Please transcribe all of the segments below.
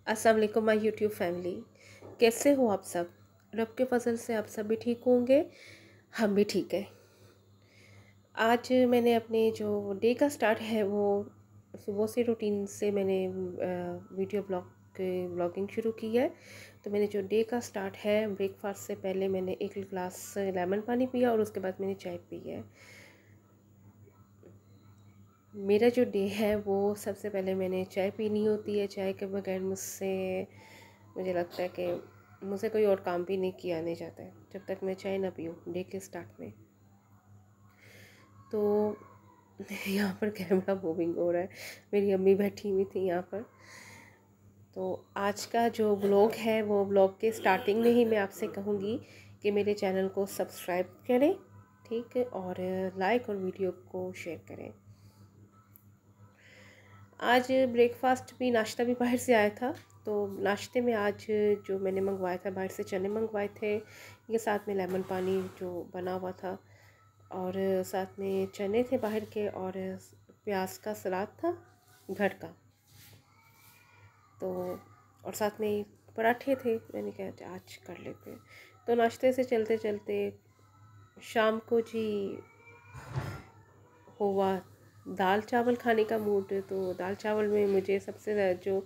अस्सलाम वालेकुम my YouTube family. कैसे हो आप सब? रब के फजल से आप सब भी ठीक होंगे, हम भी ठीक है। आज मैंने अपने जो डे का स्टार्ट है वो सुबह से रूटीन से मैंने वीडियो ब्लॉगिंग शुरू की है। तो मैंने जो डे का स्टार्ट है, ब्रेकफास्ट से पहले मैंने एक गिलास लेमन पानी पिया और उसके बाद मैंने चाय पी है। मेरा जो डे है वो सबसे पहले मैंने चाय पीनी होती है। चाय के बगैर मुझे लगता है कि मुझसे कोई और काम भी नहीं किया नहीं जाता है जब तक मैं चाय ना पीऊँ डे के स्टार्ट में। तो यहाँ पर कैमरा मूविंग हो रहा है, मेरी अम्मी बैठी हुई थी यहाँ पर। तो आज का जो ब्लॉग है वो ब्लॉग के स्टार्टिंग में ही मैं आपसे कहूँगी कि मेरे चैनल को सब्सक्राइब करें, ठीक है, और लाइक और वीडियो को शेयर करें। आज ब्रेकफास्ट भी नाश्ता भी बाहर से आया था। तो नाश्ते में आज जो मैंने मंगवाया था बाहर से, चने मंगवाए थे, ये साथ में लेमन पानी जो बना हुआ था, और साथ में चने थे बाहर के, और प्याज का सलाद था घर का। तो और साथ में पराठे थे, मैंने कहा आज कर लेते हैं। तो नाश्ते से चलते चलते शाम को जी हुआ दाल चावल खाने का मूड। तो दाल चावल में मुझे सबसे जो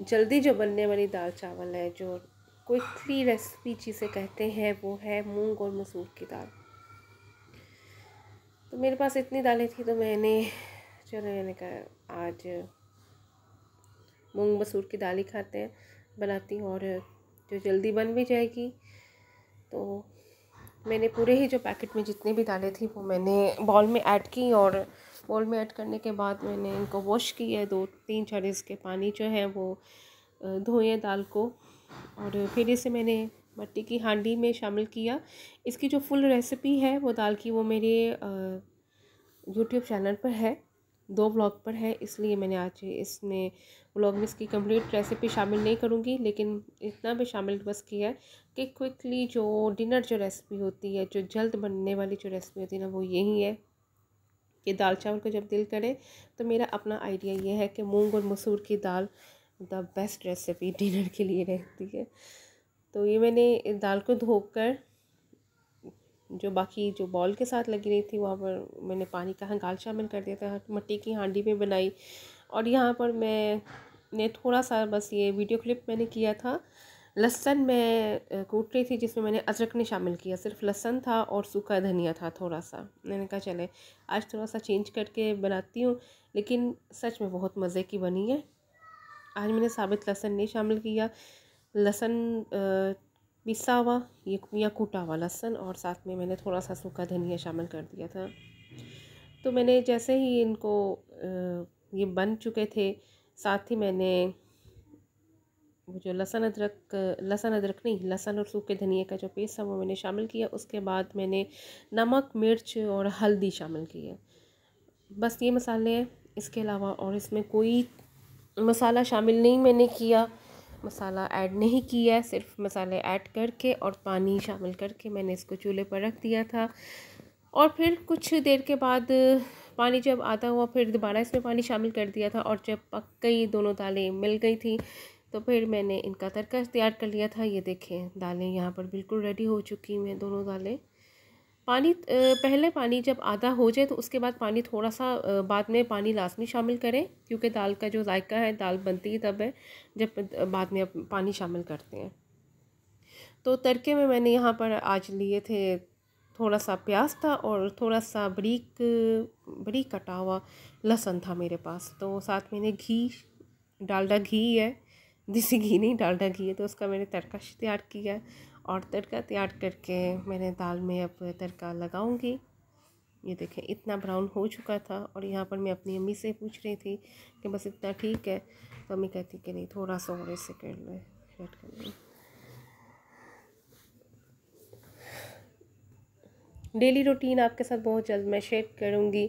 जल्दी जो बनने वाली दाल चावल है, जो क्विकली रेसिपी जिसे कहते हैं, वो है मूंग और मसूर की दाल। तो मेरे पास इतनी दालें थी तो मैंने कहा आज मूंग मसूर की दाल ही खाते हैं, बनाती हूँ, और जो जल्दी बन भी जाएगी। तो मैंने पूरे ही जो पैकेट में जितनी भी दालें थी वो मैंने बॉल में ऐड की, और बॉल में ऐड करने के बाद मैंने इनको वॉश किया है। 2-3 इसके पानी जो है वो धोए दाल को, और फिर इसे मैंने मट्टी की हांडी में शामिल किया। इसकी जो फुल रेसिपी है वो दाल की, वो मेरे यूट्यूब चैनल पर है, 2 ब्लॉग पर है, इसलिए मैंने आज इसमें ब्लॉग में इसकी कंप्लीट रेसिपी शामिल नहीं करूँगी, लेकिन इतना भी शामिल बस किया है कि क्विकली जो डिनर जो रेसिपी होती है, जो जल्द बनने वाली जो रेसिपी होती है ना, वो यही है कि दाल चावल को जब दिल करे तो मेरा अपना आइडिया ये है कि मूंग और मसूर की दाल द बेस्ट रेसिपी डिनर के लिए रहती है। तो ये मैंने दाल को धोकर जो बाकी जो बॉल के साथ लगी रही थी वहाँ पर मैंने पानी का गाल शामिल कर दिया था, मट्टी की हांडी में बनाई। और यहाँ पर मैंने थोड़ा सा बस ये वीडियो क्लिप मैंने किया था, लहसुन मैं कूट रही थी जिसमें मैंने अदरक नहीं शामिल किया, सिर्फ लहसुन था और सूखा धनिया था थोड़ा सा। मैंने कहा चले आज थोड़ा सा चेंज करके बनाती हूँ, लेकिन सच में बहुत मज़े की बनी है। आज मैंने साबित लहसुन नहीं शामिल किया, लहसुन पिसा हुआ या कूटा हुआ लहसुन, और साथ में मैंने थोड़ा सा सूखा धनिया शामिल कर दिया था। तो मैंने जैसे ही इनको ये बन चुके थे, साथ ही मैंने वो जो लहसुन अदरक नहीं, लहसुन और सूखे धनिया का जो पेस्ट था वो मैंने शामिल किया। उसके बाद मैंने नमक, मिर्च और हल्दी शामिल की है। बस ये मसाले हैं, इसके अलावा और इसमें कोई मसाला शामिल नहीं मैंने किया, मसाला ऐड नहीं किया है। सिर्फ मसाले ऐड करके और पानी शामिल करके मैंने इसको चूल्हे पर रख दिया था। और फिर कुछ देर के बाद पानी जब आधा हुआ, फिर दोबारा इसमें पानी शामिल कर दिया था, और जब पक गई, दोनों दालें मिल गई थी, तो फिर मैंने इनका तड़का तैयार कर लिया था। ये देखें दालें यहाँ पर बिल्कुल रेडी हो चुकी हैं, दोनों दालें। पहले पानी जब आधा हो जाए तो उसके बाद पानी थोड़ा सा बाद में पानी लाजमी शामिल करें, क्योंकि दाल का जो जायका है, दाल बनती ही तब है जब बाद में पानी शामिल करते हैं। तो तड़के में मैंने यहाँ पर आज लिए थे, थोड़ा सा प्याज था और थोड़ा सा बरीक कटा हुआ लहसुन था मेरे पास। तो साथ मैंने डालडा घी है, देसी घी नहीं डालडा घी है, तो उसका मैंने तड़का तैयार किया। और तड़का तैयार करके मैंने दाल में अब तड़का लगाऊंगी। ये देखें इतना ब्राउन हो चुका था, और यहाँ पर मैं अपनी अम्मी से पूछ रही थी कि बस इतना ठीक है, तो अम्मी कहती कि नहीं थोड़ा सा और इसे कर ले, ऐड कर ले। डेली रूटीन आपके साथ बहुत जल्द मैं शेयर करूँगी।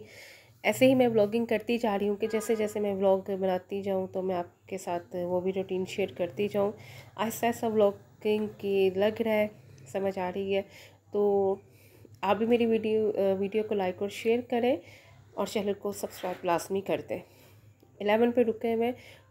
ऐसे ही मैं व्लॉगिंग करती जा रही हूँ कि जैसे जैसे मैं व्लॉग बनाती जाऊँ तो मैं आपके साथ वो भी रूटीन शेयर करती जाऊँ। आहिस्ता आहिस्ता व्लॉगिंग की लग रहा है, समझ आ रही है। तो आप भी मेरी वीडियो को लाइक और शेयर करें, और चैनल को सब्सक्राइब लाजमी कर दें। 11 पे रुके हुए,